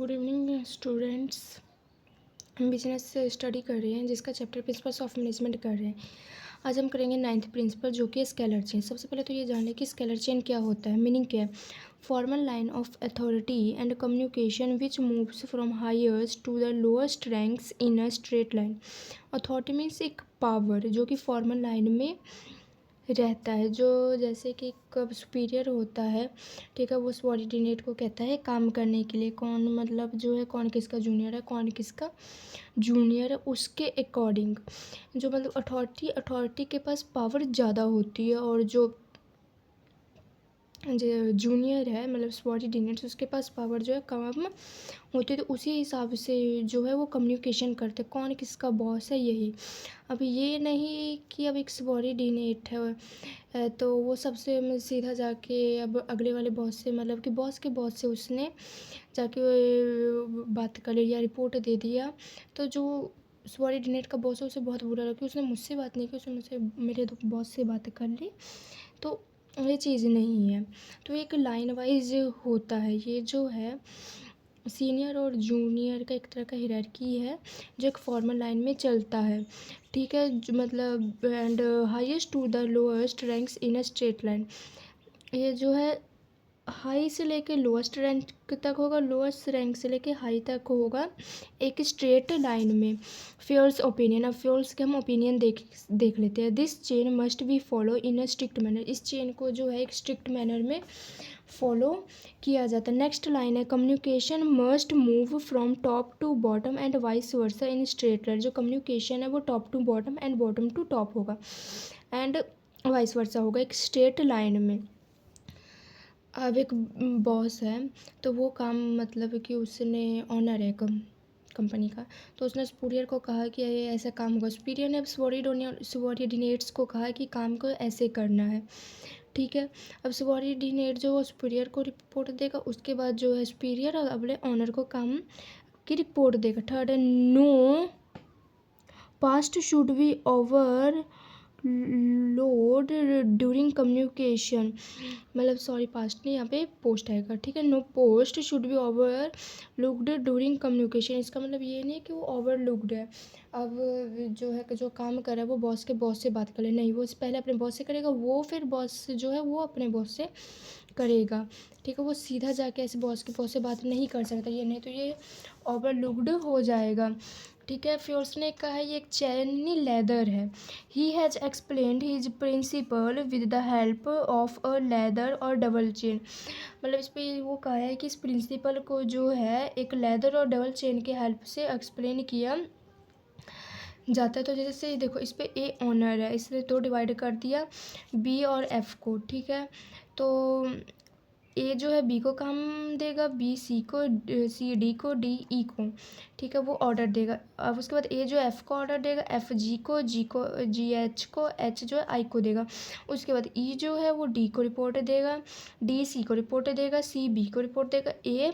Good evening students. हम business से study कर रहे हैं जिसका चैप्टर प्रिंसिपल्स ऑफ मैनेजमेंट कर रहे हैं। आज हम करेंगे 9th प्रिंसिपल जो कि स्केलर चेन। सबसे पहले तो ये जान लें कि स्केलर चेन क्या होता है, मीनिंग क्या है। Formal line of authority and communication which moves from highest to the lowest ranks in a straight line. Authority means एक पावर जो कि फॉर्मल लाइन में रहता है, जो जैसे कि कब सुपीरियर होता है, ठीक है, वो सबॉर्डिनेट को कहता है काम करने के लिए। कौन मतलब जो है, कौन किसका जूनियर है, कौन किसका जूनियर है, उसके अकॉर्डिंग जो मतलब अथॉरिटी के पास पावर ज़्यादा होती है, और जो जूनियर है मतलब सबॉर्डिनेट्स उसके पास पावर जो है कम होती है। तो उसी हिसाब से जो है वो कम्युनिकेशन करते हैं, कौन किसका बॉस है यही। अब ये नहीं कि अब एक सबॉर्डिनेट है तो वो सबसे सीधा जाके अब अगले वाले बॉस से मतलब कि बॉस के बॉस से उसने जाके बात कर ली या रिपोर्ट दे दिया, तो जो सबॉर्डिनेट का बॉस है उसे बहुत बुरा लगा कि उसने मुझसे बात नहीं की, उसने मुझसे मेरे बॉस से बात कर ली। तो ये चीज़ नहीं है। तो एक लाइन वाइज होता है, ये जो है सीनियर और जूनियर का एक तरह का हायरार्की है जो एक फॉर्मल लाइन में चलता है, ठीक है, जो मतलब and highest to the lowest ranks in a straight line. ये जो है हाई से लेके लोएस्ट रैंक तक होगा, लोएस्ट रैंक से लेके हाई तक होगा एक स्ट्रेट लाइन में। फ्योल्स ओपिनियन, अब फ्योल्स के हम ओपिनियन देख लेते हैं। This chain must be follow in a strict manner, इस चेन को जो है एक स्ट्रिक्ट मैनर में फॉलो किया जाता है। नेक्स्ट लाइन है communication must move from top to bottom and vice versa in straight line. जो कम्युनिकेशन है वो top to bottom and bottom to top होगा एंड वाइस वर्सा होगा एक स्ट्रेट लाइन में। अब एक बॉस है तो वो काम मतलब कि उसने ऑनर है कंपनी का, तो उसने सुपीरियर को कहा कि ये ऐसा काम होगा। सुपीरियर ने अब सबॉर्डिनेट्स को कहा कि काम को ऐसे करना है, ठीक है। अब सबॉर्डिनेट जो वो सुपीरियर को रिपोर्ट देगा, उसके बाद जो है सुपीरियर अपने ऑनर को काम की रिपोर्ट देगा। थर्ड है no past should be over load during communication, मतलब सॉरी पास्ट नहीं, यहाँ पे पोस्ट आएगा, ठीक है। No post should be over looked during communication, इसका मतलब ये नहीं कि वो ओवर लुकड है। अब जो है जो काम कर रहा है वो बॉस के बॉस से बात कर ले, नहीं, वो पहले अपने बॉस से करेगा, वो फिर बॉस जो है वो अपने बॉस से करेगा, ठीक है। वो सीधा जाके ऐसे बॉस के बॉस से बात नहीं कर सकता, ये नहीं तो ये ओवर लुकड हो जाएगा, ठीक है। फिर उसने कहा है ये एक चैनी लेदर है। He has explained his principle with the help of a ladder और डबल चेन, मतलब इस पर वो कहा है कि इस प्रिंसिपल को जो है एक लेदर और डबल चेन के हेल्प से एक्सप्लेन किया जाता है। तो जैसे देखो इस पर ए ऑनर है, इसने तो डिवाइड कर दिया बी और एफ को, ठीक है। तो ए जो है बी को काम देगा, बी सी को, सी डी को, डी ई को, ठीक है, वो ऑर्डर देगा। अब उसके बाद ए जो एफ को ऑर्डर देगा, एफ जी को, जी एच को, एच जो है आई को देगा। उसके बाद ई जो है वो डी को रिपोर्ट देगा, डी सी को रिपोर्ट देगा, सी बी को रिपोर्ट देगा, ए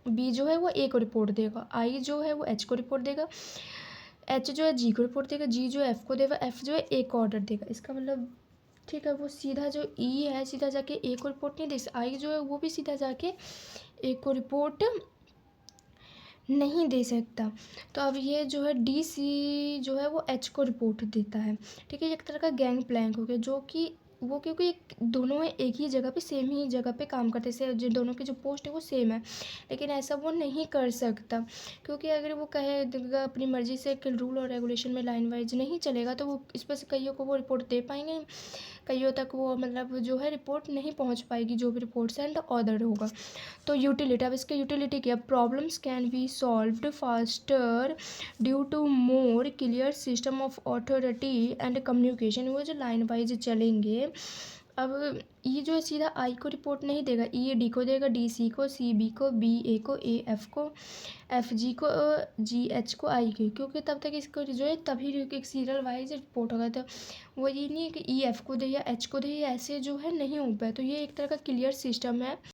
बी जो है वो ए को रिपोर्ट देगा, आई जो है वो एच को रिपोर्ट देगा, एच जो है जी को रिपोर्ट देगा, जी जो है एफ को देगा, एफ जो है ए को ऑर्डर देगा। इसका मतलब ठीक है, वो सीधा जो ई है सीधा जाके ए को रिपोर्ट नहीं दे, आई जो है वो भी सीधा जाके ए को रिपोर्ट नहीं दे सकता। तो अब ये जो है डी सी जो है वो एच को रिपोर्ट देता है, ठीक है। एक तरह का गैंग प्लैंक हो गया, जो कि वो क्योंकि दोनों एक ही जगह पे सेम ही जगह पे काम करते से जो दोनों की जो पोस्ट है वो सेम है, लेकिन ऐसा वो नहीं कर सकता, क्योंकि अगर वो कहेगा अपनी मर्ज़ी से कि रूल और रेगुलेशन में लाइन वाइज नहीं चलेगा तो वो इस पर से कईयों को वो रिपोर्ट दे पाएंगे, कईयों तक वो मतलब जो है रिपोर्ट नहीं पहुंच पाएगी, जो भी रिपोर्ट सेंड ऑर्डर होगा। तो यूटिलिटी, अब इसके यूटिलिटी क्या, problems can be solved faster due to more clear system of authority and communication. वो जो लाइन वाइज चलेंगे, अब ये जो है सीधा आई को रिपोर्ट नहीं देगा, ई डी को देगा, डी सी को, सी बी को, बी ए को, ए एफ को, एफ जी को, जी एच को, आई को, क्योंकि तब तक इसको जो है तभी एक सीरियल वाइज रिपोर्ट होगा। तो वो ये नहीं है कि ई एफ को दे या एच को दे, ऐसे जो है नहीं हो पाए। तो ये एक तरह का क्लियर सिस्टम है।